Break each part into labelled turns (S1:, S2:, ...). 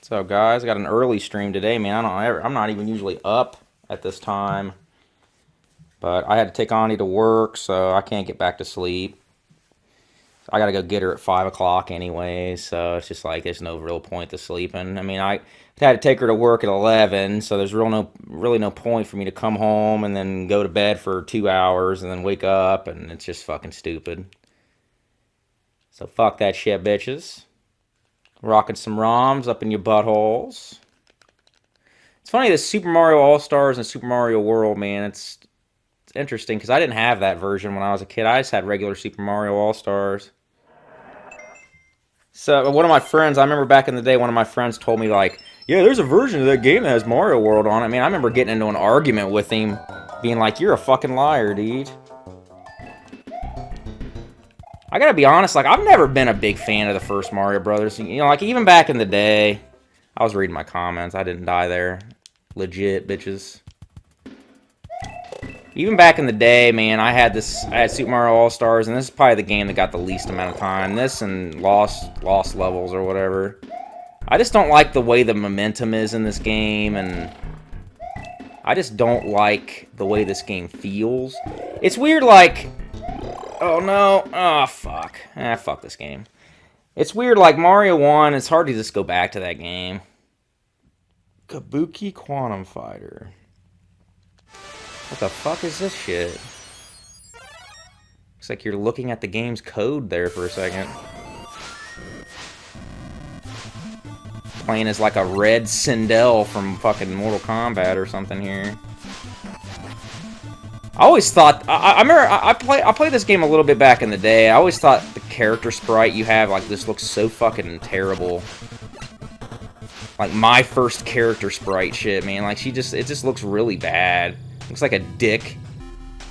S1: So guys, I got an early stream today, man. I'm not even usually up at this time, but I had to take Ani to work, so I can't get back to sleep. I gotta go get her at 5 o'clock anyway, so it's just like there's no real point to sleeping. I mean, I had to take her to work at 11, so there's really no point for me to come home and then go to bed for 2 hours and then wake up, and it's just fucking stupid. So fuck that shit, bitches. Rocking some ROMs up in your buttholes. It's funny, this Super Mario All-Stars and Super Mario World, man, it's interesting, because I didn't have that version when I was a kid. I just had regular Super Mario All-Stars. So, one of my friends, I remember back in the day, one of my friends told me, like, yeah, there's a version of that game that has Mario World on it. I mean, I remember getting into an argument with him, being like, you're a fucking liar, dude. I gotta be honest, like, I've never been a big fan of the first Mario Brothers. You know, like, even back in the day, I was reading my comments. I didn't die there. Legit, bitches. Even back in the day, man, I had Super Mario All-Stars, and this is probably the game that got the least amount of time. This and Lost Levels or whatever. I just don't like the way the momentum is in this game, and I just don't like the way this game feels. It's weird, like... Oh, no. Oh, fuck. Fuck this game. It's weird, like Mario 1, it's hard to just go back to that game. Kabuki Quantum Fighter. What the fuck is this shit? Looks like you're looking at the game's code there for a second. Playing as like a red Sindel from fucking Mortal Kombat or something here. I always thought, I remember, I played this game a little bit back in the day. I always thought the character sprite you have, like, this looks so fucking terrible. Like, my first character sprite shit, man. Like, it just looks really bad. Looks like a dick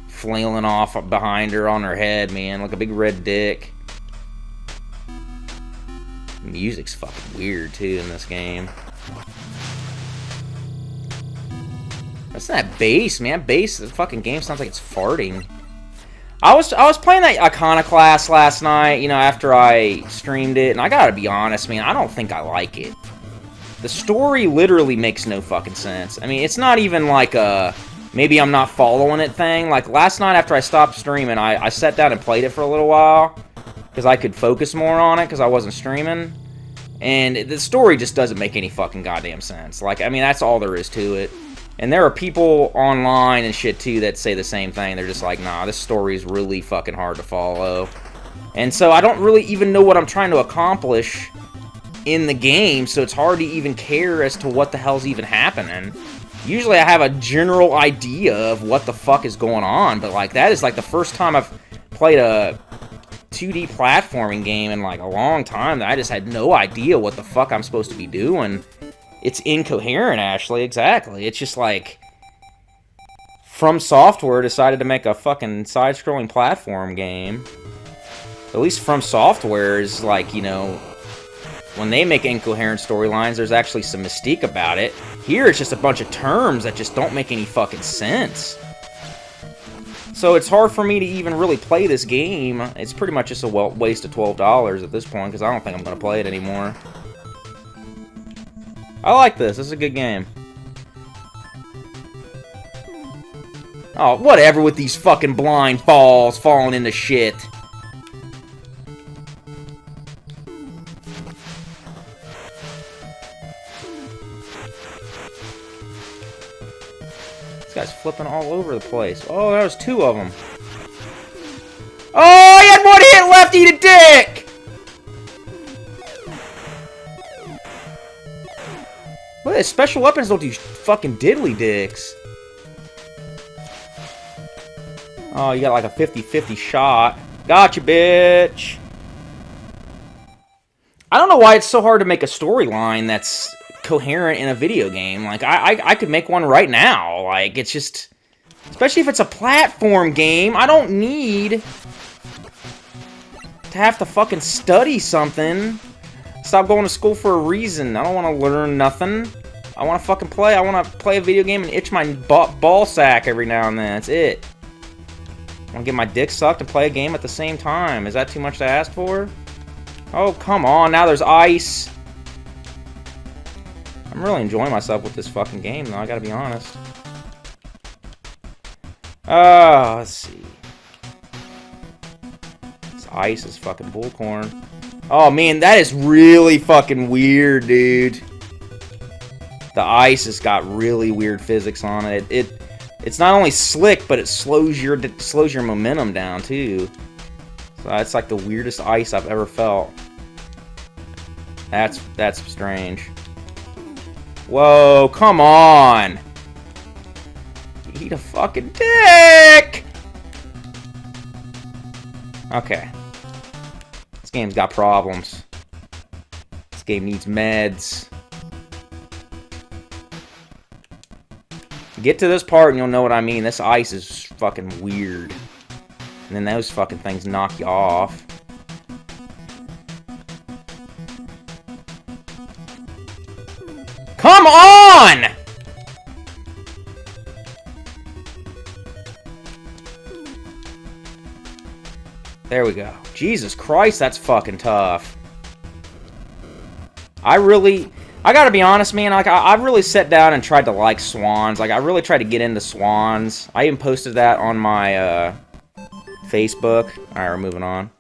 S1: flailing off behind her on her head, man. Like a big red dick. The music's fucking weird, too, in this game. What's that bass, man? Bass, the fucking game sounds like it's farting. I was playing that Iconoclast last night, you know, after I streamed it, and I gotta be honest, man, I don't think I like it. The story literally makes no fucking sense. I mean, it's not even like a maybe I'm not following it thing. Like, last night after I stopped streaming, I sat down and played it for a little while, because I could focus more on it, because I wasn't streaming. And the story just doesn't make any fucking goddamn sense. Like, I mean, that's all there is to it. And there are people online and shit, too, that say the same thing. They're just like, nah, this story is really fucking hard to follow. And so I don't really even know what I'm trying to accomplish in the game, so it's hard to even care as to what the hell's even happening. Usually I have a general idea of what the fuck is going on, but, like, that is, like, the first time I've played a 2D platforming game in, like, a long time that I just had no idea what the fuck I'm supposed to be doing. It's incoherent, Ashley, exactly. It's just like... From Software decided to make a fucking side-scrolling platform game. At least From Software is like, you know... When they make incoherent storylines, there's actually some mystique about it. Here, it's just a bunch of terms that just don't make any fucking sense. So it's hard for me to even really play this game. It's pretty much just a waste of $12 at this point, because I don't think I'm going to play it anymore. I like this. This is a good game. Oh, whatever with these fucking blind falls falling into shit. This guy's flipping all over the place. Oh, that was two of them. Oh, he had one hit left, eat a dick! Look, his special weapons don't do fucking diddly dicks. Oh, you got like a 50-50 shot. Gotcha, bitch. I don't know why it's so hard to make a storyline that's coherent in a video game. Like, I could make one right now. Like, it's just... Especially if it's a platform game, I don't need to have to fucking study something. Stop going to school for a reason. I don't want to learn nothing. I want to fucking play. I want to play a video game and itch my ball sack every now and then. That's it. I want to get my dick sucked and play a game at the same time. Is that too much to ask for? Oh, come on. Now there's ice. I'm really enjoying myself with this fucking game, though, I gotta be honest. Let's see. This ice is fucking bullcorn. Oh, man, that is really fucking weird, dude. The ice has got really weird physics on it. It's not only slick, but it slows your momentum down, too. So it's like the weirdest ice I've ever felt. That's strange. Whoa, come on! Eat a fucking dick! Okay. This game's got problems. This game needs meds. Get to this part and you'll know what I mean. This ice is fucking weird. And then those fucking things knock you off. Come on! There we go. Jesus Christ, that's fucking tough. I gotta be honest, man, like, I really sat down and tried to like swans. Like, I really tried to get into swans. I even posted that on my, Facebook. Alright, we're moving on.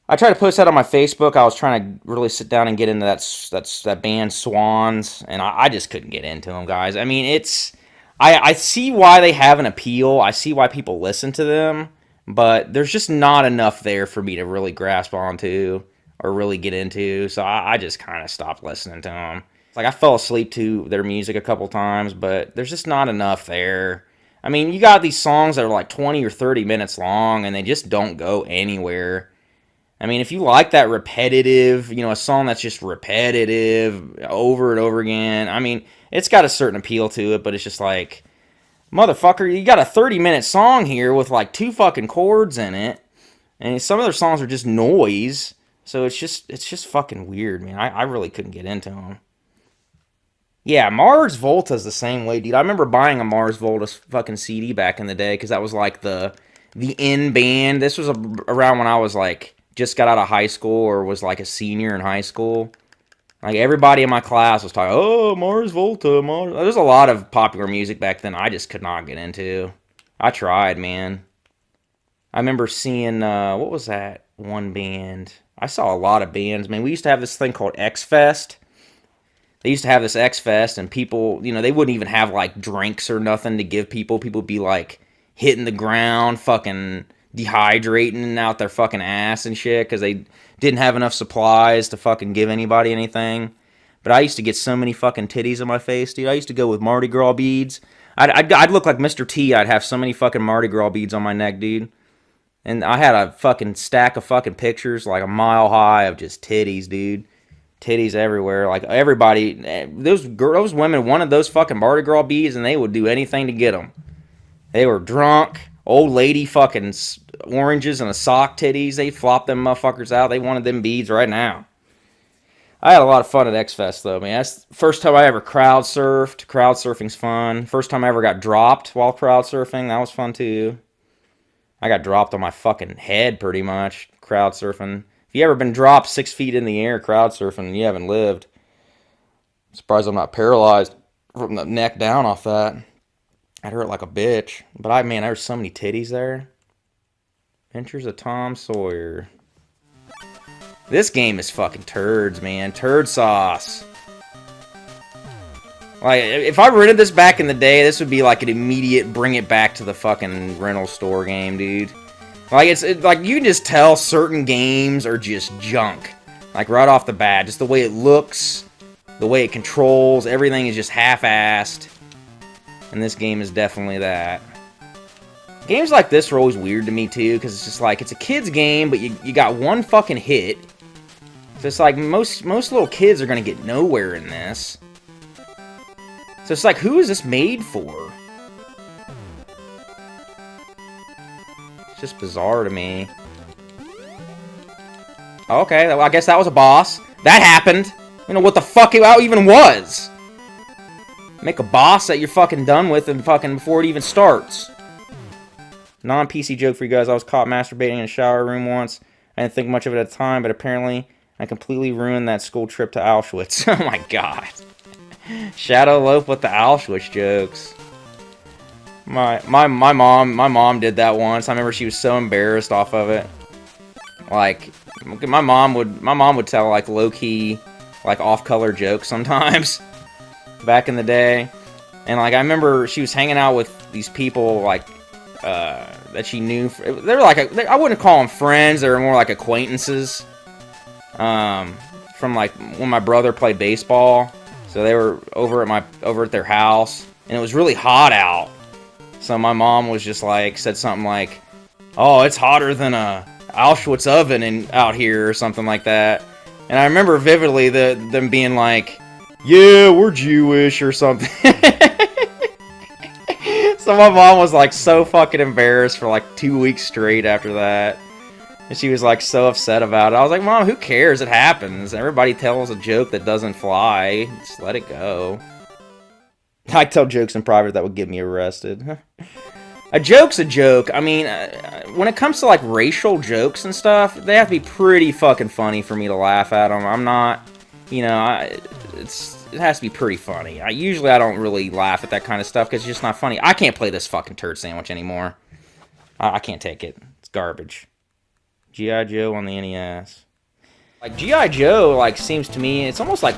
S1: I tried to post that on my Facebook. I was trying to really sit down and get into that band Swans, and I just couldn't get into them, guys. I mean, I see why they have an appeal. I see why people listen to them, but there's just not enough there for me to really grasp onto or really get into, so I just kind of stopped listening to them. Like, I fell asleep to their music a couple times, but there's just not enough there. I mean, you got these songs that are like 20 or 30 minutes long, and they just don't go anywhere. I mean, if you like that repetitive, a song that's just repetitive over and over again, I mean, it's got a certain appeal to it, but it's just like, motherfucker, you got a 30-minute song here with like 2 fucking chords in it, and some of their songs are just noise, so it's just fucking weird, man. I really couldn't get into them. Yeah, Mars Volta's the same way, dude. I remember buying a Mars Volta fucking CD back in the day, because that was like the in band. This was around when I was like, just got out of high school or was like a senior in high school. Like, everybody in my class was talking, oh, Mars Volta, Mars. There's a lot of popular music back then I just could not get into. I tried, man. I remember seeing, what was that one band? I saw a lot of bands, man. We used to have this thing called X-Fest. They used to have this X-Fest, and people, they wouldn't even have, like, drinks or nothing to give people. People would be, like, hitting the ground, fucking dehydrating out their fucking ass and shit, because they didn't have enough supplies to fucking give anybody anything. But I used to get so many fucking titties in my face, dude. I used to go with Mardi Gras beads. I'd look like Mr. T. I'd have so many fucking Mardi Gras beads on my neck, dude. And I had a fucking stack of fucking pictures, like a mile high, of just titties, dude. Titties everywhere. Like, everybody, those women wanted those fucking Mardi Gras beads, and they would do anything to get them. They were drunk. Old lady fucking oranges and a sock titties. They flopped them motherfuckers out. They wanted them beads right now. I had a lot of fun at X-Fest, though, man. That's the first time I ever crowd surfed. Crowd surfing's fun. First time I ever got dropped while crowd surfing. That was fun, too. I got dropped on my fucking head, pretty much, crowd surfing. If you ever been dropped 6 feet in the air crowd surfing, you haven't lived. I'm surprised I'm not paralyzed from the neck down off that. I'd hurt like a bitch. But man, there's so many titties there. Adventures of Tom Sawyer. This game is fucking turds, man. Turd sauce. Like, if I rented this back in the day, this would be like an immediate bring it back to the fucking rental store game, dude. Like, it's like, you can just tell certain games are just junk. Like, right off the bat. Just the way it looks, the way it controls, everything is just half-assed. And this game is definitely that. Games like this are always weird to me, too, because it's just like, it's a kid's game, but you got one fucking hit. So it's like, most little kids are going to get nowhere in this. So it's like, who is this made for? It's just bizarre to me. Okay, well, I guess that was a boss. That happened. You know what the fuck it even was. Make a boss that you're fucking done with and fucking before it even starts. Non-PC joke for you guys. I was caught masturbating in a shower room once. I didn't think much of it at the time, but apparently I completely ruined that school trip to Auschwitz. Oh my god. Shadow Loaf with the Auschwitz jokes. My mom did that once. I remember she was so embarrassed off of it. Like, my mom would tell like low key, like off-color jokes sometimes back in the day. And like I remember she was hanging out with these people like that she knew. They were like I wouldn't call them friends. They were more like acquaintances. From like when my brother played baseball. So they were over at their house, and it was really hot out. So my mom was just like, said something like, "Oh, it's hotter than a Auschwitz oven out here," or something like that. And I remember vividly them being like, "Yeah, we're Jewish," or something. So my mom was like so fucking embarrassed for like 2 weeks straight after that. And she was like so upset about it. I was like, "Mom, who cares? It happens. Everybody tells a joke that doesn't fly. Just let it go." I tell jokes in private that would get me arrested. A joke's a joke. I mean, when it comes to like racial jokes and stuff, they have to be pretty fucking funny for me to laugh at them. I'm not, you know, it has to be pretty funny. I don't really laugh at that kind of stuff because it's just not funny. I can't play this fucking turd sandwich anymore. I can't take it. It's garbage. G.I. Joe on the NES. Like, G.I. Joe, like, seems to me, it's almost like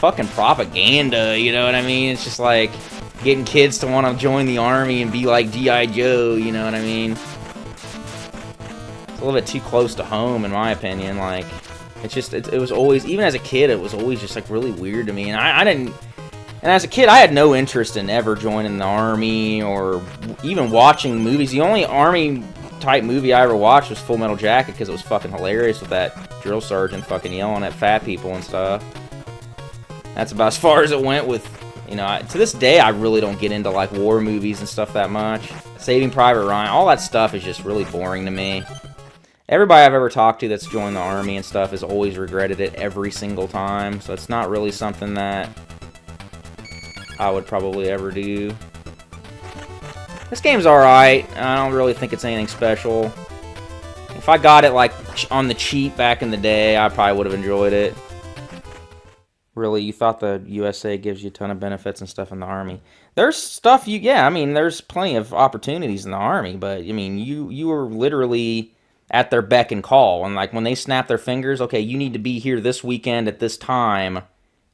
S1: fucking propaganda, you know what I mean? It's just like getting kids to want to join the army and be like G.I. Joe, you know what I mean? It's a little bit too close to home, in my opinion. Like, it's just, it was always, even as a kid, it was always just, like, really weird to me. And I didn't, and as a kid, I had no interest in ever joining the army or even watching movies. The only army type movie I ever watched was Full Metal Jacket because it was fucking hilarious with that drill sergeant fucking yelling at fat people and stuff. That's about as far as it went with, you know, to this day I really don't get into like war movies and stuff that much. Saving Private Ryan, all that stuff is just really boring to me. Everybody I've ever talked to that's joined the army and stuff has always regretted it every single time, so it's not really something that I would probably ever do. This game's alright. I don't really think it's anything special. If I got it like on the cheap back in the day, I probably would have enjoyed it. Really, you thought the USA gives you a ton of benefits and stuff in the army. There's stuff yeah, I mean, there's plenty of opportunities in the army, but I mean, you were literally at their beck and call, and like when they snap their fingers, okay, you need to be here this weekend at this time.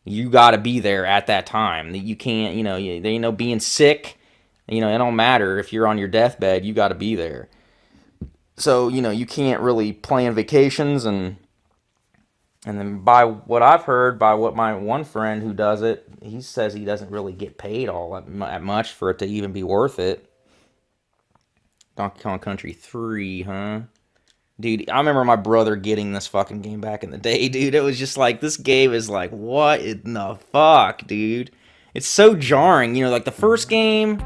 S1: You got to be there at that time. You can't, you know, being sick. You know, it don't matter if you're on your deathbed, you got to be there. So, you know, you can't really plan vacations and then by what I've heard, by what my one friend who does it, he says he doesn't really get paid all that much for it to even be worth it. Donkey Kong Country 3, huh? Dude, I remember my brother getting this fucking game back in the day, dude. It was just like, this game is like, what in the fuck, dude? It's so jarring, you know, like the first game,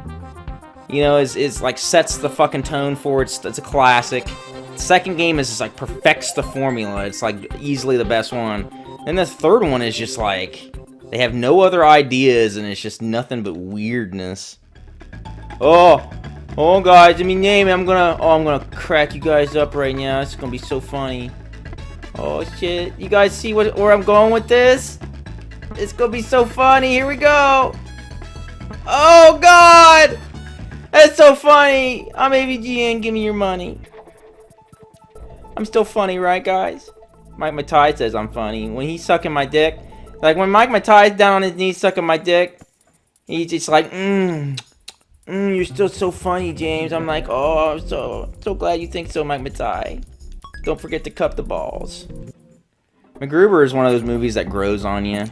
S1: you know, is like sets the fucking tone for it. It's a classic. The second game is just like perfects the formula. It's like easily the best one. And the third one is just like, they have no other ideas and it's just nothing but weirdness. Oh guys, I mean, I'm gonna crack you guys up right now. It's gonna be so funny. Oh shit, you guys see where I'm going with this? It's gonna be so funny. Here we go. Oh god, that's so funny. I'm AVGN. Give me your money. I'm still funny, right, guys? Mike Matai says I'm funny. When he's sucking my dick, like when Mike Matai's down on his knees sucking my dick, he's just like, you're still so funny, James. I'm like, oh, I'm so glad you think so, Mike Matai. Don't forget to cup the balls. MacGruber is one of those movies that grows on you.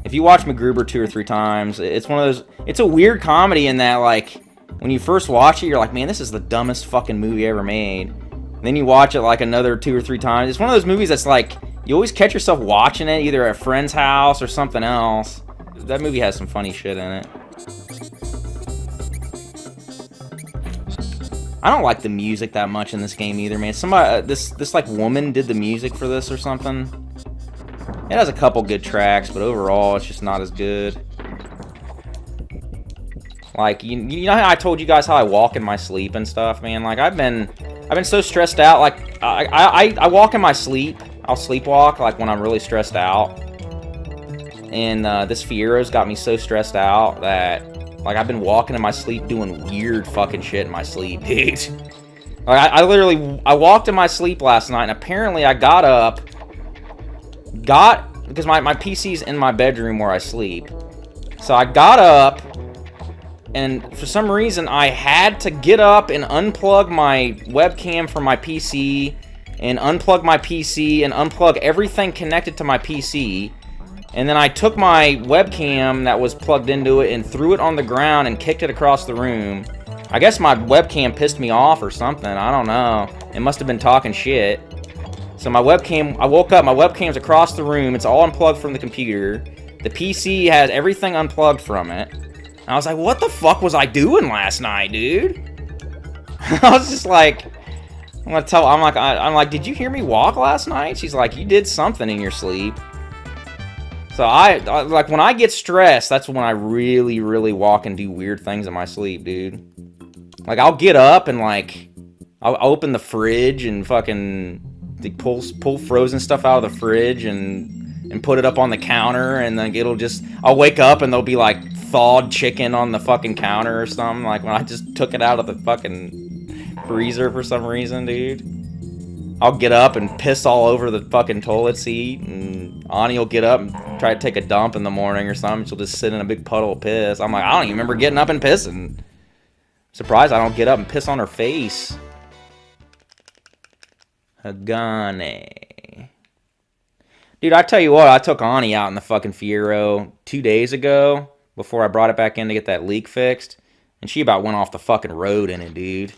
S1: If you watch MacGruber 2 or 3 times, it's one of those. It's a weird comedy in that, like, when you first watch it, you're like, man, this is the dumbest fucking movie ever made. And then you watch it like another 2 or 3 times. It's one of those movies that's like, you always catch yourself watching it either at a friend's house or something else. That movie has some funny shit in it. I don't like the music that much in this game either, man. Somebody, this like woman did the music for this or something. It has a couple good tracks, but overall, it's just not as good. Like, you know how I told you guys how I walk in my sleep and stuff, man? Like, I've been so stressed out. Like, I walk in my sleep. I'll sleepwalk, like, when I'm really stressed out. and this Fiero's got me so stressed out that, like, I've been walking in my sleep doing weird fucking shit in my sleep, dude. Like, I literally, I walked in my sleep last night, and apparently I got up, because my PC's in my bedroom where I sleep. So I got up, and for some reason I had to get up and unplug my webcam from my PC, and unplug my PC, and unplug everything connected to my PC. And then I took my webcam that was plugged into it and threw it on the ground and kicked it across the room. I guess my webcam pissed me off or something, I don't know. It must have been talking shit. So my webcam, I woke up, my webcam's across the room, it's all unplugged from the computer. The PC has everything unplugged from it. And I was like, what the fuck was I doing last night, dude? I was just like, I'm like, did you hear me walk last night? She's like, you did something in your sleep. So I like, when I get stressed, that's when I really, really walk and do weird things in my sleep, dude. Like, I'll get up and, like, I'll open the fridge and fucking pull frozen stuff out of the fridge and put it up on the counter, and then I'll wake up and there'll be, like, thawed chicken on the fucking counter or something, like when I just took it out of the fucking freezer for some reason, dude. I'll get up and piss all over the fucking toilet seat, and Ani will get up and try to take a dump in the morning or something. She'll just sit in a big puddle of piss. I'm like, I don't even remember getting up and pissing. Surprised I don't get up and piss on her face. Hagane. Dude, I tell you what, I took Ani out in the fucking Fiero 2 days ago before I brought it back in to get that leak fixed, and she about went off the fucking road in it, dude.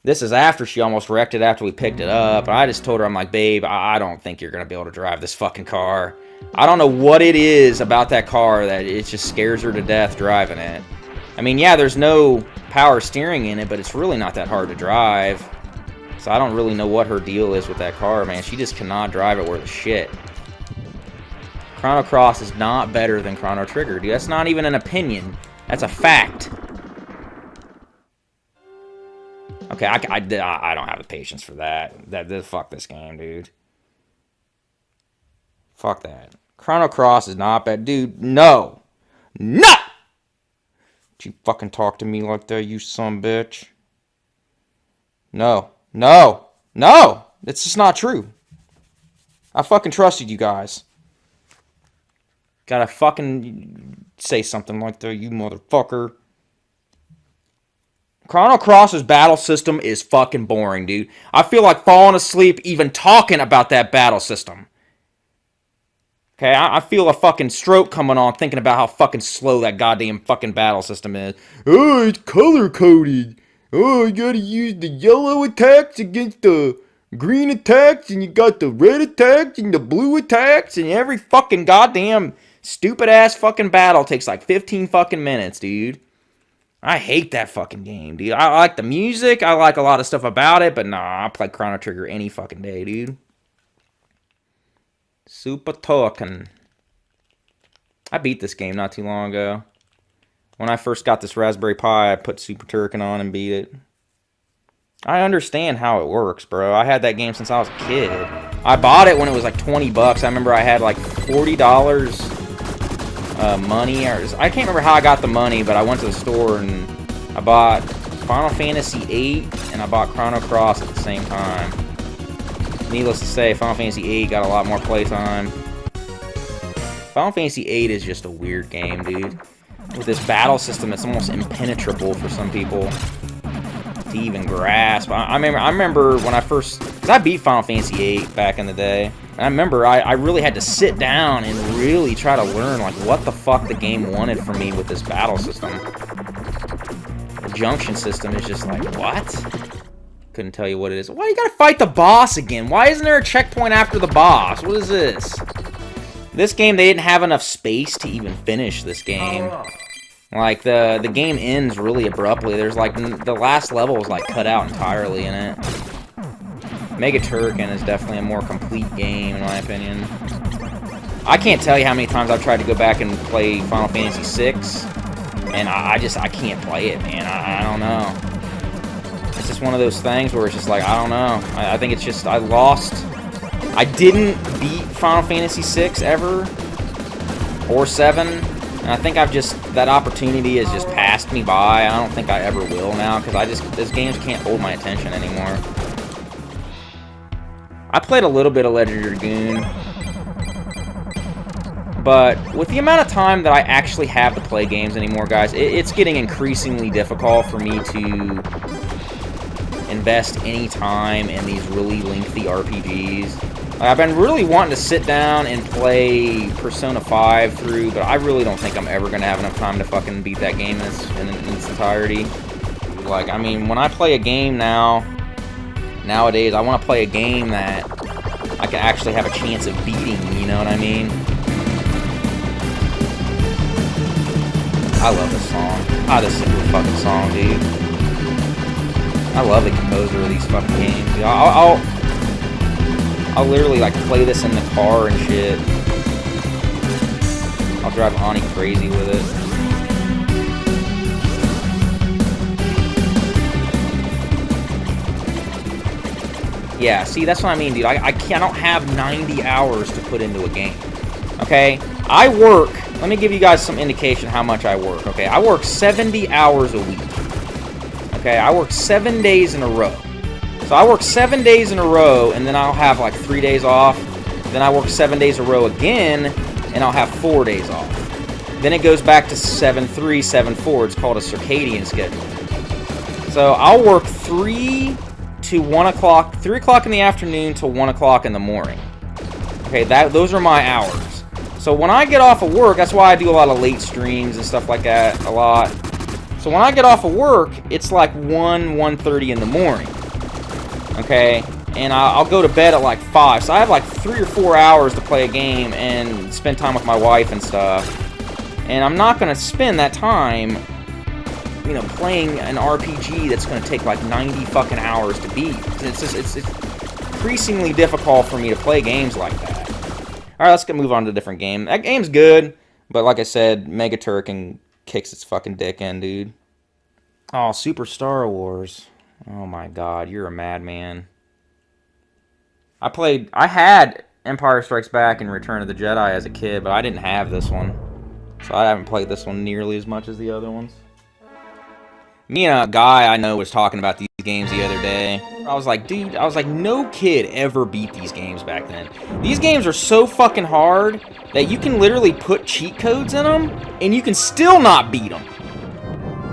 S1: This is after she almost wrecked it after we picked it up. I just told her, I'm like, babe, I don't think you're going to be able to drive this fucking car. I don't know what it is about that car that it just scares her to death driving it. I mean, yeah, there's no power steering in it, but it's really not that hard to drive. So I don't really know what her deal is with that car, man. She just cannot drive it worth a shit. Chrono Cross is not better than Chrono Trigger, dude. That's not even an opinion. That's a fact. Okay, I don't have the patience for that. Fuck this game, dude. Fuck that. Chrono Cross is not bad. Dude, no! No! Don't you fucking talk to me like that, you son bitch. No. No! No! It's just not true. I fucking trusted you guys. Gotta fucking say something like that, you motherfucker. Chrono Cross's battle system is fucking boring, dude. I feel like falling asleep even talking about that battle system. Okay, I feel a fucking stroke coming on thinking about how fucking slow that goddamn fucking battle system is. Oh, it's color-coded. Oh, you gotta use the yellow attacks against the green attacks, and you got the red attacks and the blue attacks, and every fucking goddamn stupid-ass fucking battle takes like 15 fucking minutes, dude. I hate that fucking game, dude. I like the music. I like a lot of stuff about it, but nah, I play Chrono Trigger any fucking day, dude. Super Turrican. I beat this game not too long ago. When I first got this Raspberry Pi, I put Super Turrican on and beat it. I understand how it works, bro. I had that game since I was a kid. I bought it when it was like 20 bucks. I remember I had like $40 money, or I can't remember how I got the money, but I went to the store and I bought Final Fantasy VIII and I bought Chrono Cross at the same time. Needless to say, Final Fantasy VIII got a lot more playtime. Final Fantasy VIII is just a weird game, dude. With this battle system that's almost impenetrable for some people to even grasp. I remember when I first, because I beat Final Fantasy VIII back in the day. And I remember I really had to sit down and really try to learn like what the fuck the game wanted from me with this battle system. The junction system is just like, what? Couldn't tell you what it is. Why you gotta fight the boss again? Why isn't there a checkpoint after the boss? What is this? This game, they didn't have enough space to even finish this game. Like, the game ends really abruptly. There's, like, the last level is, like, cut out entirely in it. Mega Turrican is definitely a more complete game, in my opinion. I can't tell you how many times I've tried to go back and play Final Fantasy VI, and I can't play it, man. I don't know. It's just one of those things where it's just like, I don't know. I think it's just, I didn't beat Final Fantasy VI ever. or 7. And I think that opportunity has just passed me by. I don't think I ever will now, because those games can't hold my attention anymore. I played a little bit of Legend of Dragoon, but with the amount of time that I actually have to play games anymore, guys, it's getting increasingly difficult for me to invest any time in these really lengthy RPGs. I've been really wanting to sit down and play Persona 5 through, but I really don't think I'm ever going to have enough time to fucking beat that game in its entirety. Like, I mean, when I play a game nowadays, I want to play a game that I can actually have a chance of beating, you know what I mean? I love this song. This is a cool fucking song, dude. I love the composer of these fucking games. Dude, I'll literally, like, play this in the car and shit. I'll drive Ani crazy with it. Yeah, see, that's what I mean, dude. I don't have 90 hours to put into a game. Okay? I work... Let me give you guys some indication how much I work, okay? I work 70 hours a week. Okay? I work 7 days in a row. So I work 7 days in a row, and then I'll have like 3 days off. Then I work 7 days in a row again, and I'll have 4 days off. Then it goes back to 7-3, 7-4. It's called a circadian schedule. So I'll work 3 to 1 o'clock, 3 o'clock in the afternoon to 1 o'clock in the morning. Okay, those are my hours. So when I get off of work, that's why I do a lot of late streams and stuff like that, a lot. So when I get off of work, it's like 1:30 in the morning. Okay, and I'll go to bed at like 5. So I have like 3 or 4 hours to play a game and spend time with my wife and stuff. And I'm not going to spend that time, you know, playing an RPG that's going to take like 90 fucking hours to beat. It's increasingly difficult for me to play games like that. Alright, let's move on to a different game. That game's good, but like I said, Mega Turrican kicks its fucking dick in, dude. Oh, Super Star Wars. Oh my god, you're a madman. I had Empire Strikes Back and Return of the Jedi as a kid, but I didn't have this one. So I haven't played this one nearly as much as the other ones. Me and a guy I know was talking about these games the other day. I was like, dude, no kid ever beat these games back then. These games are so fucking hard that you can literally put cheat codes in them, and you can still not beat them.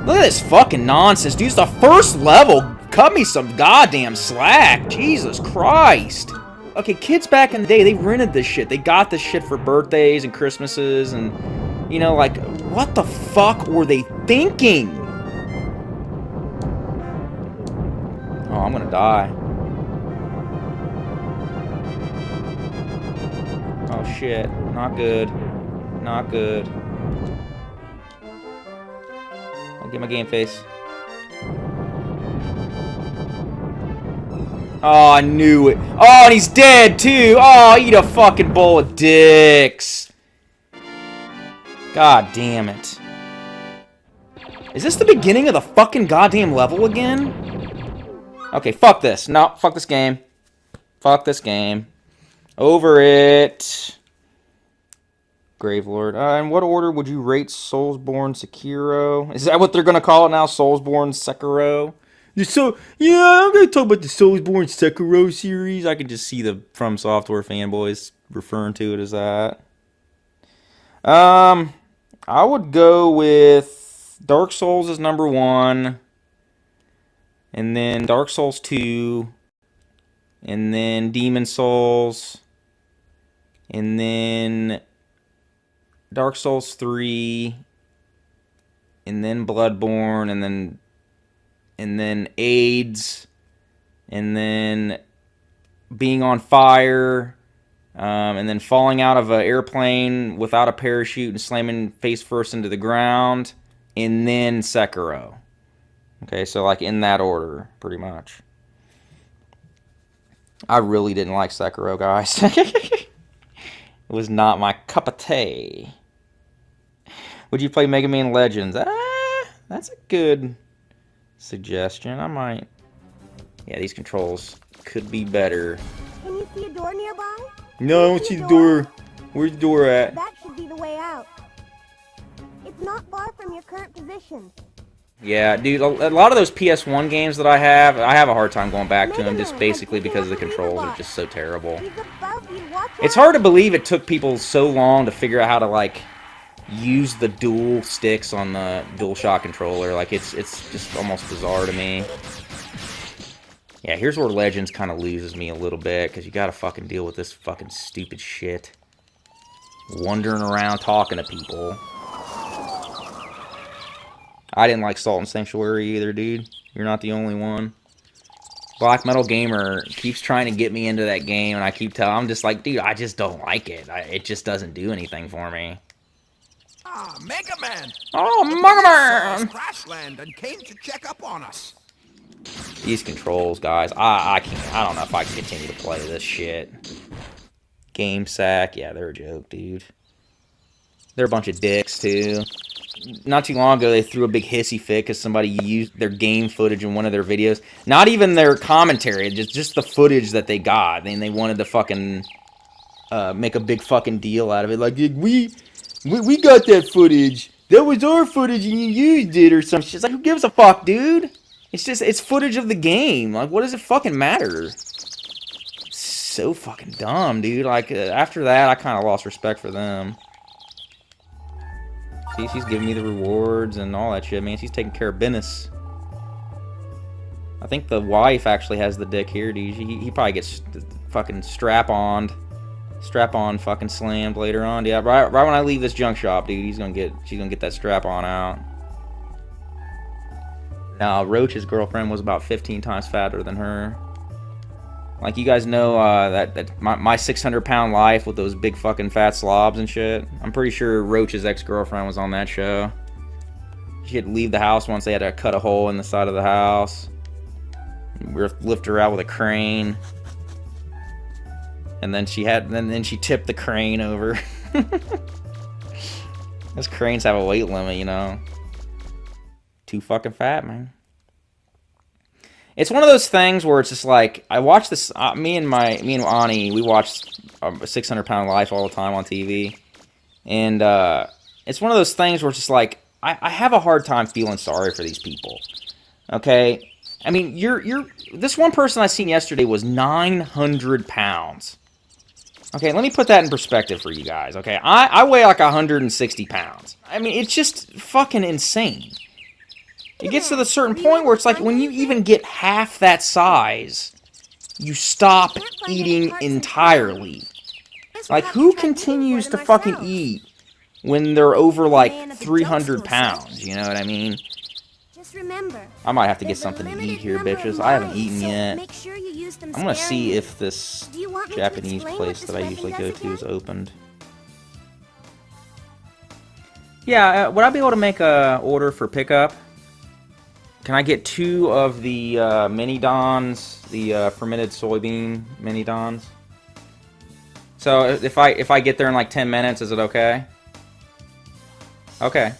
S1: Look at this fucking nonsense, dude. It's the first level. Cut me some goddamn slack. Jesus Christ. Okay, kids back in the day, they rented this shit. They got this shit for birthdays and Christmases, and, you know, like, what the fuck were they thinking? Oh, I'm gonna die. Oh shit. Not good. Not good. I'll get my game face. Oh, I knew it. Oh, and he's dead too. Oh, eat a fucking bowl of dicks. God damn it. Is this the beginning of the fucking goddamn level again? Okay, fuck this. No, fuck this game. Fuck this game. Over it. Gravelord. In what order would you rate Soulsborne Sekiro? Is that what they're gonna call it now? Soulsborne Sekiro? Yeah, I'm gonna talk about the Soulsborne Sekiro series. I can just see the From Software fanboys referring to it as that. I would go with Dark Souls as number 1. And then Dark Souls 2, and then Demon Souls, and then Dark Souls 3, and then Bloodborne, and then AIDS, and then Being on Fire, and then falling out of an airplane without a parachute and slamming face first into the ground, and then Sekiro. Okay, so like in that order, pretty much. I really didn't like Sekiro, guys. It was not my cup of tea. Would you play Mega Man Legends? That's a good suggestion. I might. Yeah, these controls could be better.
S2: Can you see a door nearby?
S1: No, I don't see the door. Where's the door at?
S2: That should be the way out. It's not far from your current position.
S1: Yeah, dude, a lot of those PS1 games that I have a hard time going back to them just basically because the controls are just so terrible. It's hard to believe it took people so long to figure out how to, like, use the dual sticks on the DualShock controller. Like, it's just almost bizarre to me. Yeah, here's where Legends kind of loses me a little bit, because you gotta fucking deal with this fucking stupid shit. Wandering around talking to people. I didn't like Salt and Sanctuary either, dude. You're not the only one. Black Metal Gamer keeps trying to get me into that game, and I keep telling I'm just like, dude, I just don't like it. It just doesn't do anything for me.
S3: Ah, Mega Man!
S1: Oh, Mega Man!
S3: Crashland and came to check up on us.
S1: These controls, guys, I can't. I don't know if I can continue to play this shit. Game Sack, yeah, they're a joke, dude. They're a bunch of dicks too. Not too long ago, they threw a big hissy fit because somebody used their game footage in one of their videos. Not even their commentary, just the footage that they got. And they wanted to fucking make a big fucking deal out of it. Like, we got that footage. That was our footage and you used it or some shit. It's like, who gives a fuck, dude? It's footage of the game. Like, what does it fucking matter? So fucking dumb, dude. Like, after that, I kind of lost respect for them. See, she's giving me the rewards and all that shit, man. She's taking care of business. I think the wife actually has the dick here, dude. He probably gets fucking strap-on fucking slammed later on. Yeah, right when I leave this junk shop, dude, she's gonna get that strap-on out. Now, Roach's girlfriend was about 15 times fatter than her. Like, you guys know that my 600-pound life with those big fucking fat slobs and shit. I'm pretty sure Roach's ex-girlfriend was on that show. She had to leave the house once. They had to cut a hole in the side of the house. We were lift her out with a crane. And then she tipped the crane over. Those cranes have a weight limit, you know. Too fucking fat, man. It's one of those things where it's just like, I watch this, me and Ani, we watch 600-Pound Life all the time on TV. And it's one of those things where it's just like, I have a hard time feeling sorry for these people. Okay? I mean, this one person I seen yesterday was 900 pounds. Okay, let me put that in perspective for you guys, okay? I weigh like 160 pounds. I mean, it's just fucking insane. It gets to the certain point where it's like, when you even get half that size, you stop eating entirely. Like, who continues to fucking eat when they're over, like, 300 pounds? You know what I mean? I might have to get something to eat here, bitches. I haven't eaten yet. I'm gonna see if this Japanese place that I usually go to is opened. Yeah, would I be able to make a order for pickup? Can I get 2 of the mini Dons, the fermented soybean mini Dons? So if I get there in like 10 minutes, is it okay? Okay.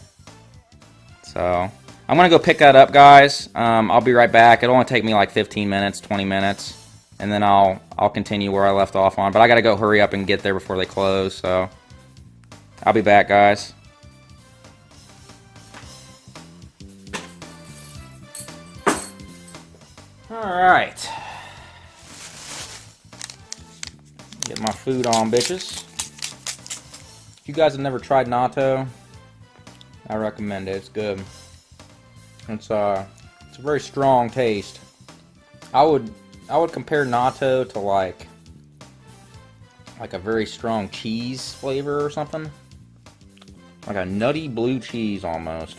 S1: So I'm gonna go pick that up, guys. I'll be right back. It'll only take me like 15 minutes, 20 minutes, and then I'll continue where I left off on. But I gotta go hurry up and get there before they close. So I'll be back, guys. Alright. Get my food on, bitches. If you guys have never tried natto, I recommend it. It's good. It's a very strong taste. I would compare natto to like a very strong cheese flavor or something. Like a nutty blue cheese almost.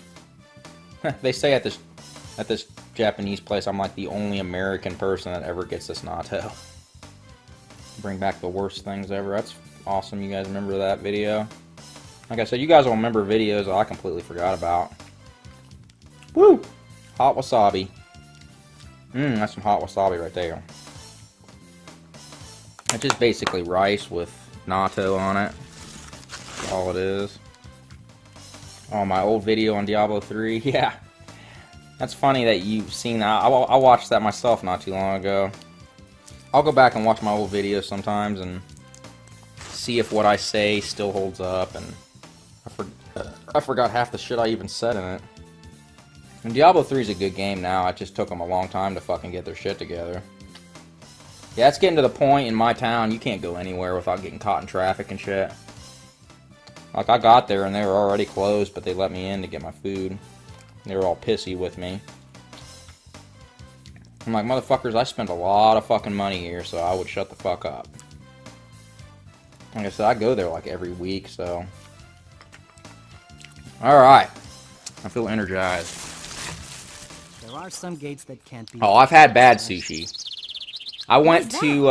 S1: They say at this Japanese place, I'm like the only American person that ever gets this natto. Bring back the worst things ever. That's awesome. You guys remember that video? Like I said, you guys will remember videos that I completely forgot about. Woo! Hot wasabi. That's some hot wasabi right there. It's just basically rice with natto on it. That's all it is. Oh, my old video on Diablo 3. Yeah. That's funny that you've seen that. I watched that myself not too long ago. I'll go back and watch my old videos sometimes and see if what I say still holds up. And I forgot half the shit I even said in it. And Diablo 3 is a good game now. It just took them a long time to fucking get their shit together. Yeah, it's getting to the point in my town, you can't go anywhere without getting caught in traffic and shit. Like, I got there and they were already closed, but they let me in to get my food. They were all pissy with me. I'm like, motherfuckers, I spent a lot of fucking money here, so I would shut the fuck up. Like I said, I go there like every week, so... Alright. I feel energized.
S4: There are some gates that can't be...
S1: Oh, I've had bad sushi. I went to,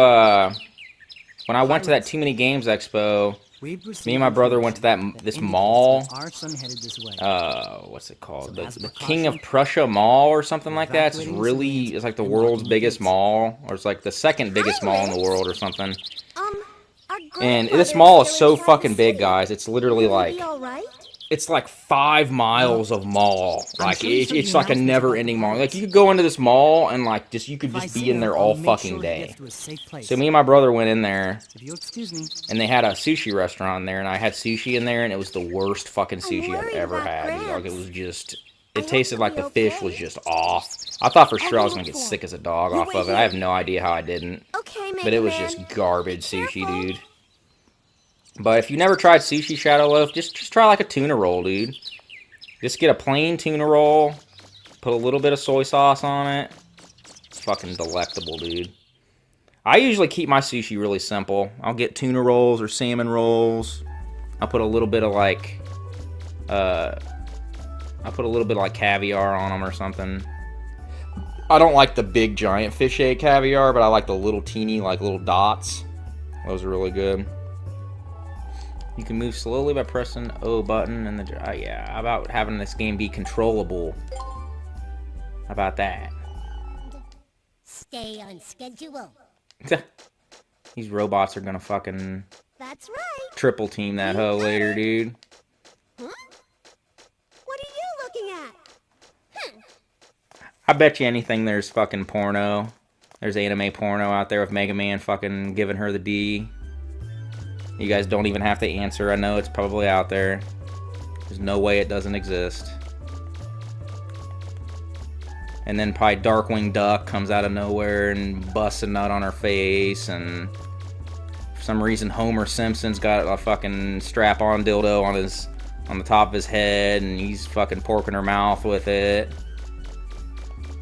S1: when I went to that Too Many Games Expo, me and my brother went to this mall. What's it called? The King of Prussia Mall or something like that. It's like the world's biggest mall, or it's like the second biggest mall in the world or something. And this mall is so fucking big, guys. It's literally like... It's like 5 miles of mall. Like, it's like a never-ending mall. Like, you could go into this mall and, like, you could just be in there all fucking day. So me and my brother went in there, and they had a sushi restaurant in there, and I had sushi in there, and it was the worst fucking sushi I've ever had, dude. Like, it was just... It tasted like the fish was just off. I thought for sure I was gonna get sick as a dog off of it. I have no idea how I didn't. But it was just garbage sushi, dude. But if you never tried sushi, Shadow Loaf, just try like a tuna roll, dude. Just get a plain tuna roll, put a little bit of soy sauce on it. It's fucking delectable, dude. I usually keep my sushi really simple. I'll get tuna rolls or salmon rolls. I'll put a little bit of like, caviar on them or something. I don't like the big giant fish egg caviar, but I like the little teeny, like little dots. Those are really good. You can move slowly by pressing O button and the... yeah, how about having this game be controllable? How about that?
S2: Stay on schedule.
S1: These robots are gonna fucking...
S2: That's right.
S1: Triple team that hoe later, dude.
S2: Huh? What are you looking at?
S1: I bet you anything there's fucking porno. There's anime porno out there with Mega Man fucking giving her the D. You guys don't even have to answer. I know it's probably out there. There's no way it doesn't exist. And then probably Darkwing Duck comes out of nowhere and busts a nut on her face. And for some reason Homer Simpson's got a fucking strap-on dildo on the top of his head. And he's fucking porking her mouth with it.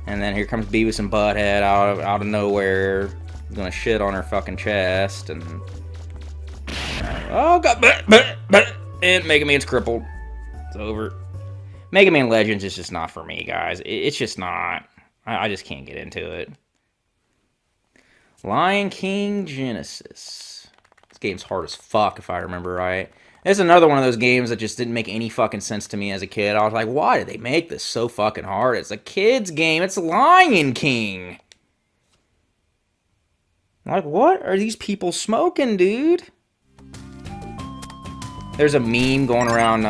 S1: And then here comes Beavis and Butthead out of nowhere. He's gonna shit on her fucking chest. And... oh, God. And Mega Man's crippled. It's over. Mega Man Legends is just not for me, guys. It's just not. I just can't get into it. Lion King Genesis. This game's hard as fuck, if I remember right. It's another one of those games that just didn't make any fucking sense to me as a kid. I was like, why did they make this so fucking hard? It's a kid's game. It's Lion King. Like, what are these people smoking, dude? There's a meme going around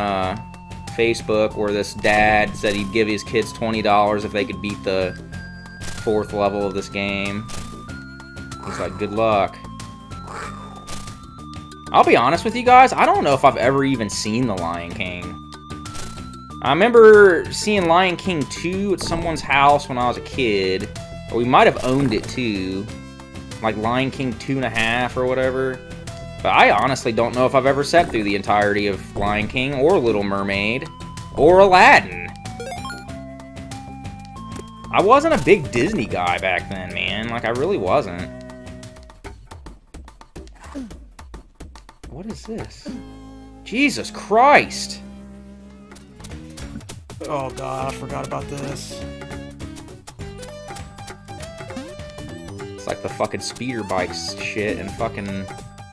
S1: Facebook where this dad said he'd give his kids $20 if they could beat the 4th level of this game. He's like, good luck. I'll be honest with you guys, I don't know if I've ever even seen The Lion King. I remember seeing Lion King 2 at someone's house when I was a kid. Or we might have owned it too. Like Lion King 2.5 or whatever. But I honestly don't know if I've ever sat through the entirety of Lion King, or Little Mermaid, or Aladdin. I wasn't a big Disney guy back then, man. Like, I really wasn't. What is this? Jesus Christ!
S5: Oh god, I forgot about this.
S1: It's like the fucking speeder bikes shit and fucking...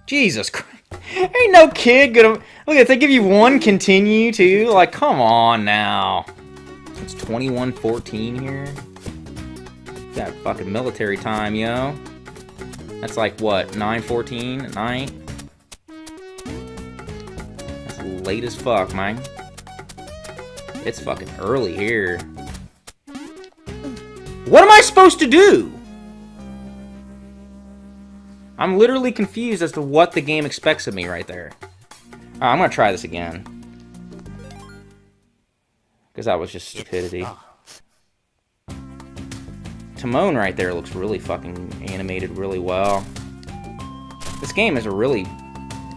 S1: Jesus Christ. Ain't no kid gonna... Look, if they give you one continue, too. Like, come on now. It's 21:14 here. Got fucking military time, yo. That's like, what, 9:14 at night? That's late as fuck, man. It's fucking early here. What am I supposed to do? I'm literally confused as to what the game expects of me right there. Alright, I'm gonna try this again. Because that was just stupidity. Timon right there looks really fucking animated really well. This game is a really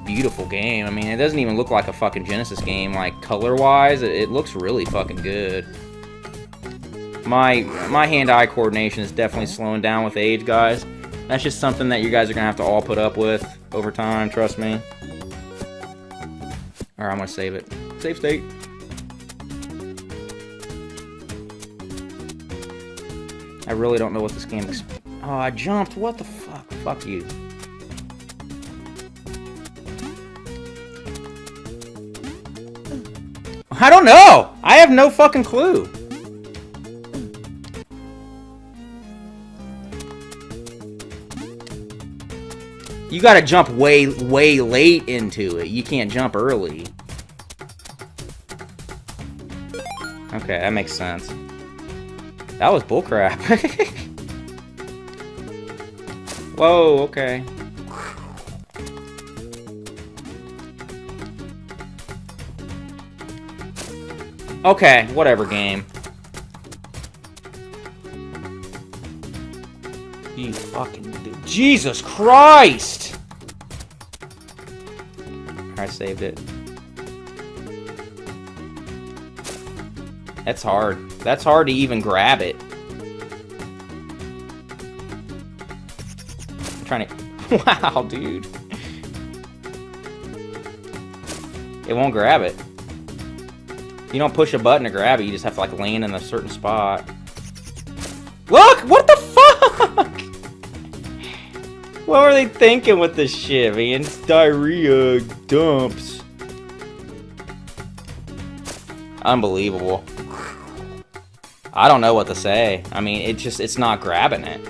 S1: beautiful game. I mean, it doesn't even look like a fucking Genesis game. Like, color-wise, it looks really fucking good. My hand-eye coordination is definitely slowing down with age, guys. That's just something that you guys are gonna have to all put up with over time, trust me. Alright, I'm gonna save it. Save state. I really don't know what this game is. Oh, I jumped. What the fuck? Fuck you. I don't know. I have no fucking clue. You gotta jump way late into it. You can't jump early. Okay, that makes sense. That was bullcrap. Whoa, okay. Okay, whatever, game. You fucking dude. Jesus Christ! I saved it. That's hard. That's hard to even grab it. I'm trying to... Wow, dude. It won't grab it. You don't push a button to grab it, you just have to like land in a certain spot. Look! What the fuck? What were they thinking with this shit, man? It's diarrhea dumps. Unbelievable. I don't know what to say. I mean, it's not grabbing it.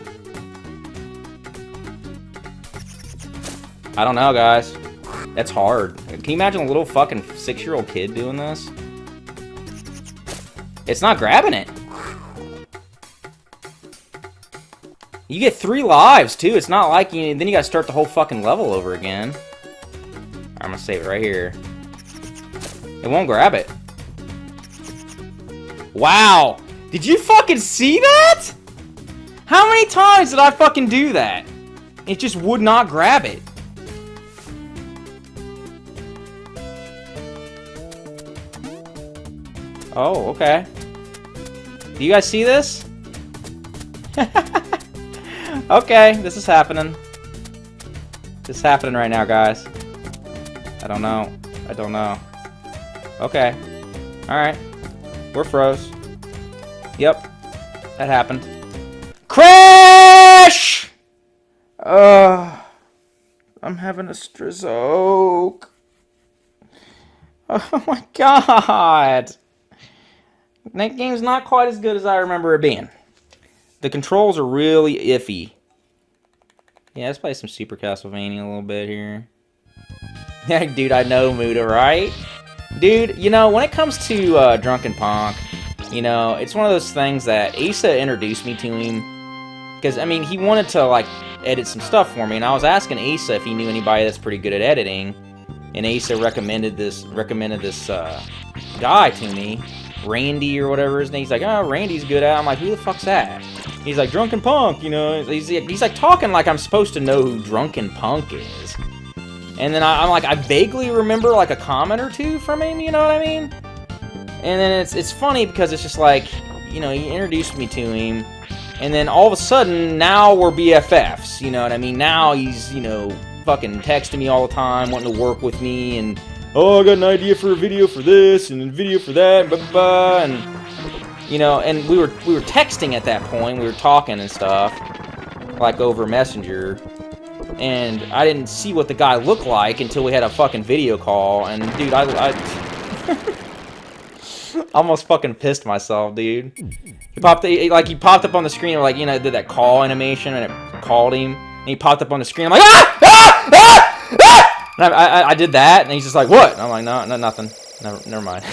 S1: I don't know, guys. That's hard. Can you imagine a little fucking 6-year-old kid doing this? It's not grabbing it. You get 3 lives, too. It's not like you... Then you gotta start the whole fucking level over again. I'm gonna save it right here. It won't grab it. Wow! Did you fucking see that? How many times did I fucking do that? It just would not grab it. Oh, okay. Do you guys see this? Okay, this is happening. This is happening right now, guys. I don't know. I don't know. Okay. Alright. We're froze. Yep. That happened. Crash! I'm having a stroke. Oh my god. That game's not quite as good as I remember it being. The controls are really iffy. Yeah, let's play some Super Castlevania a little bit here. Yeah, dude, I know, Muda, right? Dude, you know, when it comes to Drunken Punk, you know, it's one of those things that Asa introduced me to him. Because, I mean, he wanted to, like, edit some stuff for me. And I was asking Asa if he knew anybody that's pretty good at editing. And Asa recommended this guy to me. Randy or whatever his name. He's like, oh, Randy's good at it. I'm like, who the fuck's that? He's like, Drunken Punk, you know. He's like talking like I'm supposed to know who Drunken Punk is. And then I'm like, I vaguely remember like a comment or two from him, you know what I mean? And then it's funny because it's just like, you know, he introduced me to him. And then all of a sudden, now we're BFFs, you know what I mean? Now he's, you know, fucking texting me all the time, wanting to work with me, and oh, I got an idea for a video for this, and a video for that, blah, blah, blah, and, you know, and we were texting at that point, we were talking and stuff, like over Messenger, and I didn't see what the guy looked like until we had a fucking video call, and, dude, I almost fucking pissed myself, dude. He popped up on the screen, like, you know, did that call animation, and it called him, and he popped up on the screen, I'm like, ah! Ah! Ah! Ah! And I did that, and he's just like, what? And I'm like, no, nothing. Never mind.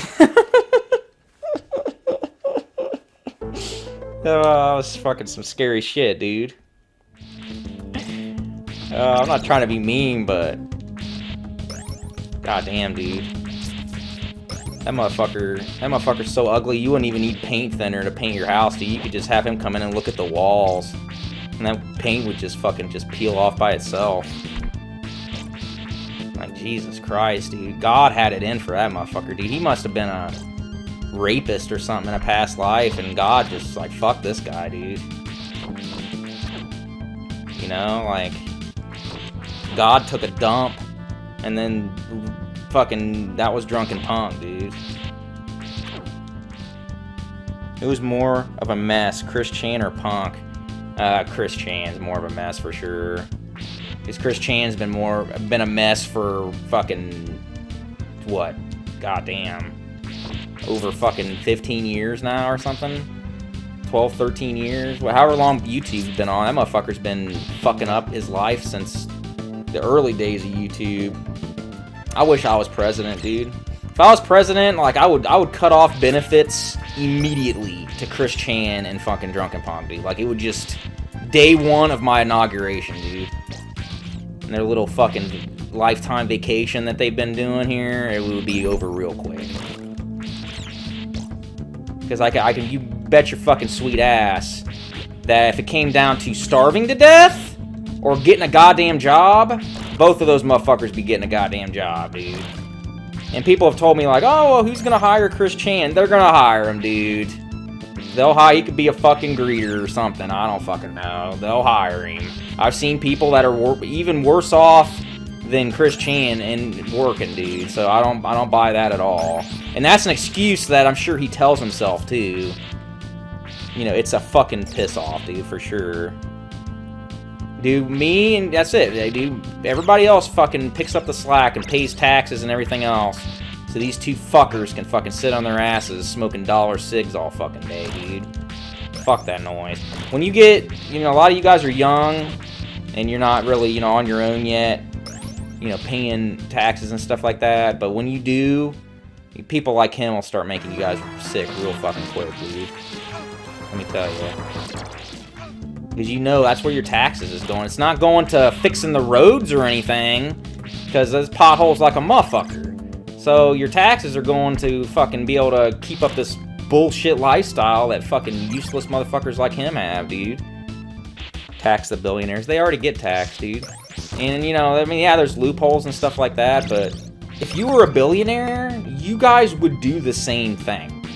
S1: That was fucking some scary shit, dude. I'm not trying to be mean, but... goddamn, dude. That motherfucker's so ugly, you wouldn't even need paint thinner to paint your house, dude. You could just have him come in and look at the walls. And that paint would just fucking just peel off by itself. Like, Jesus Christ, dude. God had it in for that motherfucker, dude. He must have been a rapist or something in a past life, and God just, like, fuck this guy, dude. You know, like, God took a dump, and then fucking, that was drunken punk, dude. It was more of a mess, Chris Chan or Punk? Chris Chan's more of a mess for sure. Because Chris Chan's been a mess for fucking, what? Goddamn. Over fucking 15 years now or something? 12, 13 years? Well, however long YouTube's been on, that motherfucker's been fucking up his life since the early days of YouTube. I wish I was president, dude. If I was president, like, I would cut off benefits immediately to Chris Chan and fucking Drunken Pong, dude. Like, it would just... Day one of my inauguration, dude. And their little fucking lifetime vacation that they've been doing here, it would be over real quick. Because I can, you bet your fucking sweet ass that if it came down to starving to death or getting a goddamn job, both of those motherfuckers be getting a goddamn job, dude. And people have told me, like, oh, well, who's gonna hire Chris Chan? They're gonna hire him, dude. They'll hire, he could be a fucking greeter or something. I don't fucking know. They'll hire him. I've seen people that are even worse off than Chris Chan and working, dude. So I don't buy that at all. And that's an excuse that I'm sure he tells himself, too. You know, it's a fucking piss off, dude, for sure. Dude, me, and that's it. Dude, everybody else fucking picks up the slack and pays taxes and everything else. So these two fuckers can fucking sit on their asses smoking dollar cigs all fucking day, dude. Fuck that noise. When you get, you know, a lot of you guys are young and you're not really, you know, on your own yet, you know, paying taxes and stuff like that. But when you do, people like him will start making you guys sick real fucking quick, dude. Let me tell you. Because you know that's where your taxes is going. It's not going to fixing the roads or anything. Because there's potholes like a motherfucker. So your taxes are going to fucking be able to keep up this bullshit lifestyle that fucking useless motherfuckers like him have, dude. Tax the billionaires. They already get taxed, dude. And, you know, I mean, yeah, there's loopholes and stuff like that, but if you were a billionaire, you guys would do the same thing.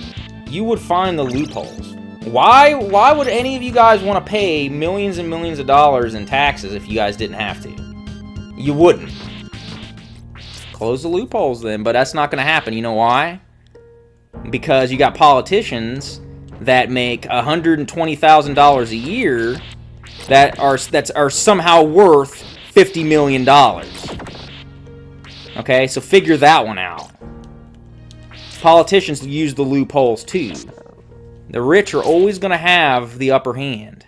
S1: You would find the loopholes. Why would any of you guys want to pay millions and millions of dollars in taxes if you guys didn't have to? You wouldn't. Close the loopholes then, but that's not going to happen. You know why? Because you got politicians that make $120,000 a year that are somehow worth $50 million. Okay, so figure that one out. Politicians use the loopholes too. The rich are always going to have the upper hand.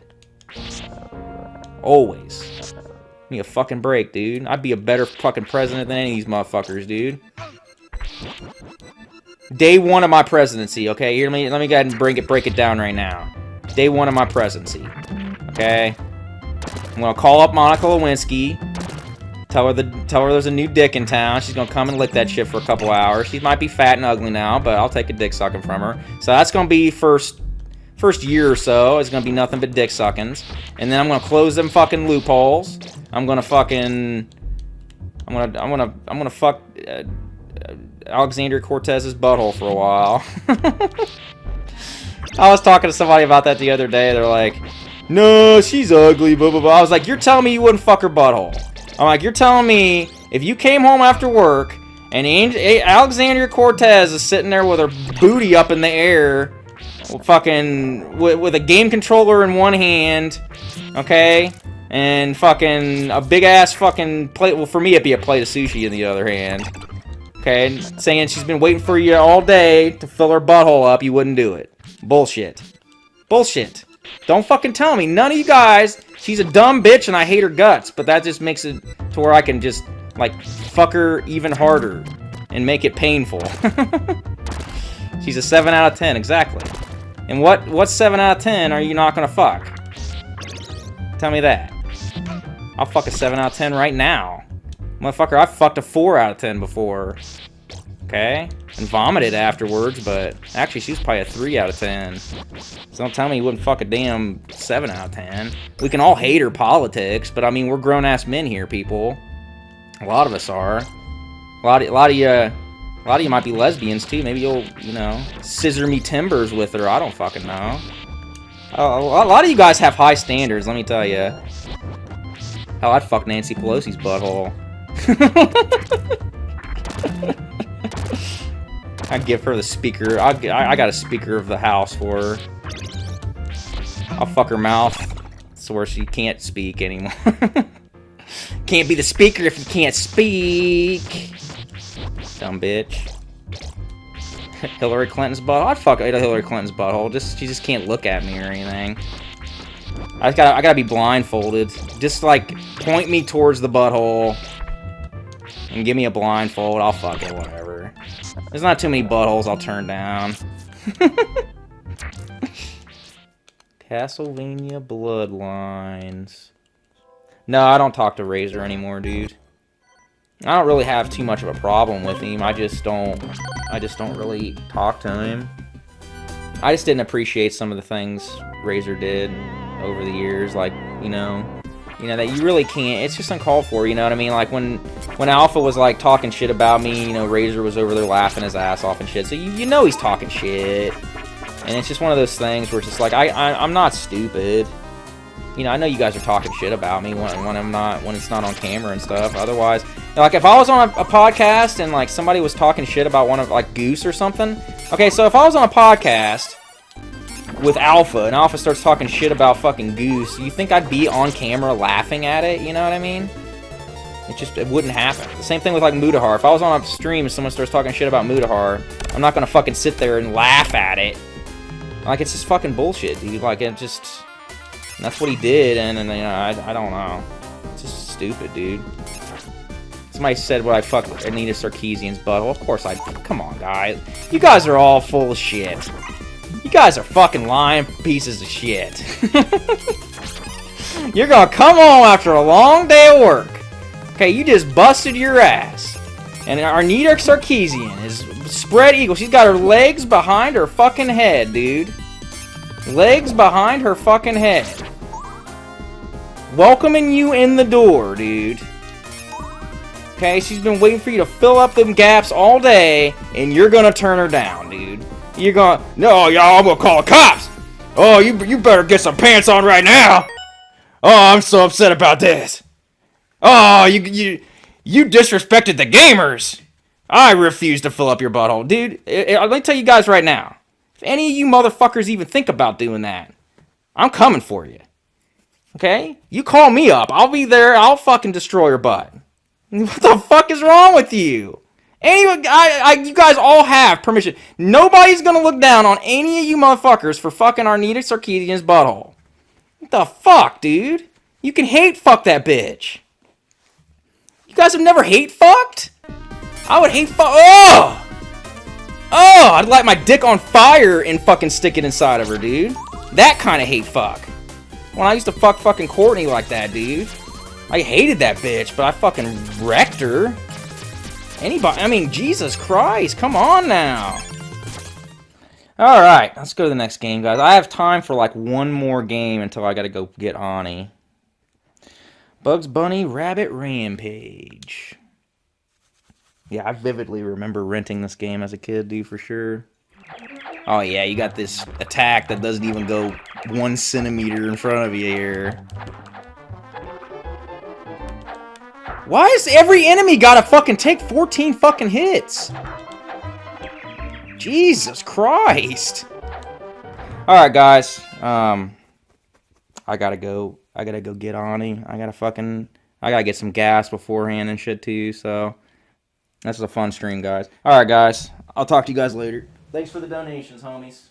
S1: Always. Give me a fucking break, dude. I'd be a better fucking president than any of these motherfuckers, dude. Day one of my presidency, okay? Here, let me go ahead and break it down right now. Day one of my presidency, okay? I'm gonna call up Monica Lewinsky. Tell her there's a new dick in town. She's gonna come and lick that shit for a couple hours. She might be fat and ugly now, but I'll take a dick sucking from her. So that's gonna be first year or so. It's gonna be nothing but dick suckings, and then I'm gonna close them fucking loopholes. I'm gonna fuck Alexandria Cortez's butthole for a while. I was talking to somebody about that the other day. They're like, no, she's ugly, blah, blah, blah. I was like, you're telling me you wouldn't fuck her butthole. I'm like, you're telling me if you came home after work and Alexandria Cortez is sitting there with her booty up in the air, fucking with a game controller in one hand, okay, and fucking a big ass fucking plate. Well, for me, it'd be a plate of sushi in the other hand. Okay, saying she's been waiting for you all day to fill her butthole up, you wouldn't do it. Bullshit. Bullshit. Don't fucking tell me. None of you guys, she's a dumb bitch and I hate her guts, but that just makes it to where I can just, like, fuck her even harder and make it painful. She's a 7 out of 10, exactly. And what 7 out of 10 are you not gonna fuck? Tell me that. I'll fuck a 7 out of 10 right now. Motherfucker, I fucked a 4 out of 10 before. Okay? And vomited afterwards, but actually she was probably a 3 out of 10. So don't tell me you wouldn't fuck a damn 7 out of 10. We can all hate her politics, but I mean, we're grown-ass men here, people. A lot of us are. A lot of you might be lesbians, too. Maybe you'll, you know, scissor me timbers with her. I don't fucking know. A lot of you guys have high standards, let me tell you. Hell, I'd fuck Nancy Pelosi's butthole. I'd give her the speaker. I got a speaker of the house for her. I'll fuck her mouth so where she can't speak anymore. Can't be the speaker if you can't speak. Dumb bitch. Hillary Clinton's butthole. I'd fuck Hillary Clinton's butthole. She just can't look at me or anything. I gotta be blindfolded. Just like point me towards the butthole and give me a blindfold. I'll fuck it, whatever. There's not too many buttholes I'll turn down. Castlevania Bloodlines. No, I don't talk to Razor anymore, dude. I don't really have too much of a problem with him. I just don't really talk to him. I just didn't appreciate some of the things Razor did over the years, like, you know that you really can't. It's just uncalled for, you know what I mean? Like when Alpha was like talking shit about me, you know, Razor was over there laughing his ass off and shit. So you know he's talking shit, and it's just one of those things where it's just like I'm not stupid. You know, I know you guys are talking shit about me when it's not on camera and stuff. Otherwise, like if I was on a podcast and like somebody was talking shit about one of like Goose or something. Okay, so if I was on a podcast with Alpha and Alpha starts talking shit about fucking Goose, you think I'd be on camera laughing at it? You know what I mean? It wouldn't happen. The same thing with like Mudahar. If I was on a stream and someone starts talking shit about Mudahar, I'm not gonna fucking sit there and laugh at it. Like it's just fucking bullshit, dude. Like it just. That's what he did, and you know, I don't know. It's just stupid, dude. Somebody said, "Well, I fucked Anita Sarkeesian's butthole." Of course I. Come on, guys. You guys are all full of shit. You guys are fucking lying pieces of shit. You're gonna come home after a long day of work. Okay, you just busted your ass. And Anita Sarkeesian is spread eagle. She's got her legs behind her fucking head, dude. Legs behind her fucking head. Welcoming you in the door, dude. Okay, she's been waiting for you to fill up them gaps all day, and you're gonna turn her down, dude. You're gonna, no, y'all, I'm gonna call the cops. Oh, you better get some pants on right now. Oh, I'm so upset about this. Oh, you disrespected the gamers. I refuse to fill up your butthole, dude. Let me tell you guys right now. If any of you motherfuckers even think about doing that, I'm coming for you. Okay? You call me up. I'll be there. I'll fucking destroy your butt. What the fuck is wrong with you? Anyway, you guys all have permission. Nobody's gonna look down on any of you motherfuckers for fucking Arnita Sarkeesian's butthole. What the fuck, dude? You can hate fuck that bitch. You guys have never hate fucked? I would hate fuck. Oh! Oh, I'd light my dick on fire and fucking stick it inside of her, dude. That kind of hate fuck. When I used to fucking Courtney like that, dude. I hated that bitch, but I fucking wrecked her. Anybody, I mean, Jesus Christ, come on now. Alright, let's go to the next game, guys. I have time for like one more game until I gotta go get Ani. Bugs Bunny Rabbit Rampage. Yeah, I vividly remember renting this game as a kid, dude, for sure. Oh yeah, you got this attack that doesn't even go 1 centimeter in front of you here. Why is every enemy gotta fucking take 14 fucking hits? Jesus Christ. Alright, guys. I gotta go get Ani. I gotta get some gas beforehand and shit too, so this is a fun stream, guys. Alright, guys. I'll talk to you guys later. Thanks for the donations, homies.